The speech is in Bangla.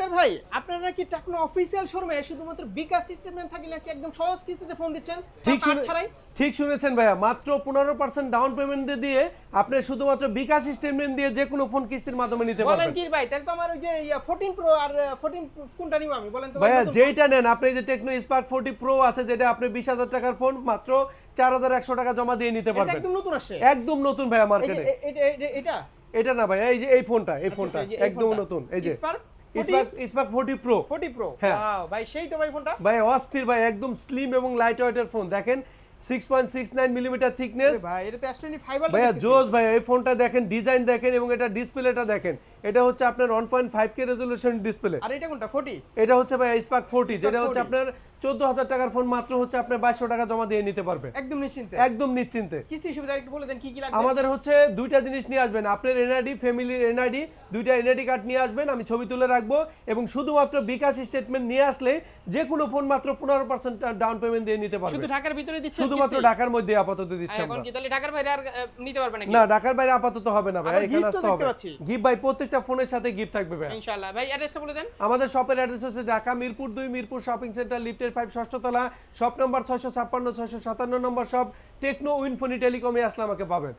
আঙ্কেল ভাই আপনারা নাকি টেকনো অফিসিয়াল শোরুমে শুধুমাত্র বিকাশ স্টেটমেন্ট থাকলে নাকি একদম সহজ কিস্তিতে ফোন দিচ্ছেন ছাড়াই? ঠিক শুনেছেন ভাইয়া, মাত্র 15% ডাউন পেমেন্ট দিয়ে আপনি শুধুমাত্র বিকাশ স্টেটমেন্ট দিয়ে যে কোনো ফোন কিস্তির মাধ্যমে নিতে পারবেন। বলেন কি ভাই, তাহলে তো আমার ওই যে 14 প্রো আর 14 কোনটা নিব আমি বলেন তো ভাইয়া? যেইটা নেন আপনি, যে টেকনো স্পার্ক 40 প্রো আছে যেটা আপনি 20,000 টাকার ফোন মাত্র 4100 টাকা জমা দিয়ে নিতে এটা পারবেন। একদম নতুন আসছে, একদম নতুন ভাইয়া মার্কেটে। এটা এটা না ভাইয়া, এই যে এই ফোনটা একদম নতুন, এই যে স্পার্ক স্পার্ক 40 প্রো। 40 প্রো, হ্যাঁ। ওয়াও ভাই সেই তো ভাই ফোনটা ভাই অস্থির ভাই, একদম স্লিম এবং লাইট ওয়েটের ফোন। দেখেন 6.69 মিলিমিটার থিকনেস। ভাই এটা তো S25 ফাইবার ভাইয়া জোস ভাইয়া, এই ফোনটা দেখেন, ডিজাইন দেখেন এবং এটা ডিসপ্লেটা দেখেন। এটা হচ্ছে আপনার 1.5K রেজোলিউশন ডিসপ্লে। আর এটা কোনটা 40? এটা হচ্ছে ভাইয়া স্পার্ক 40, যেটা হচ্ছে আপনার 14,000 টাকার ফোন মাত্র হচ্ছে আপনি 2200 টাকা জমা দিয়ে নিতে পারবেন একদম নিশ্চিন্তে, একদম নিশ্চিন্তে। কিস্তি সুবিধা একটু বলে দেন কি কি লাগবে? আমাদের হচ্ছে দুইটা জিনিস নিয়ে আসবেন, আপনার এনআইডি, ফ্যামিলির এনআইডি, দুইটা এনআইডি কার্ড নিয়ে আসবেন, আমি ছবি তুলে রাখবো। এবং শুধুমাত্র বিকাশ স্টেটমেন্ট নিয়ে আসলে যে কোনো ফোন মাত্র 15% ডাউন পেমেন্ট দিয়ে নিতে পারবেন। শুধু ঢাকার ভিতরে দিচ্ছেন? শুধুমাত্র ঢাকার মধ্যে আপাতত দিচ্ছি এখন আমরা। কি তাহলে ঢাকার বাইরে আর নিতে পারবে নাকি? না, ঢাকার বাইরে আপাতত হবে না ভাই, আবার এখানে gift তো আসতে দেখতে হবে। পাচ্ছি। গিফট ভাই, প্রত্যেকটা ফোনের সাথে গিফট থাকবে ভাই ইনশাআল্লাহ। ভাই অ্যাড্রেসটা বলে দেন। আমাদের শপের অ্যাড্রেস হচ্ছে ঢাকা মিরপুর 2, মিরপুর শপিং সেন্টার, লিফটের 5, ষষ্ঠ তলা, শপ নাম্বার 656, 657 নম্বর শপ, টেকনো ইনফোনি টেলিকমে আসলে আমাকে পাবেন।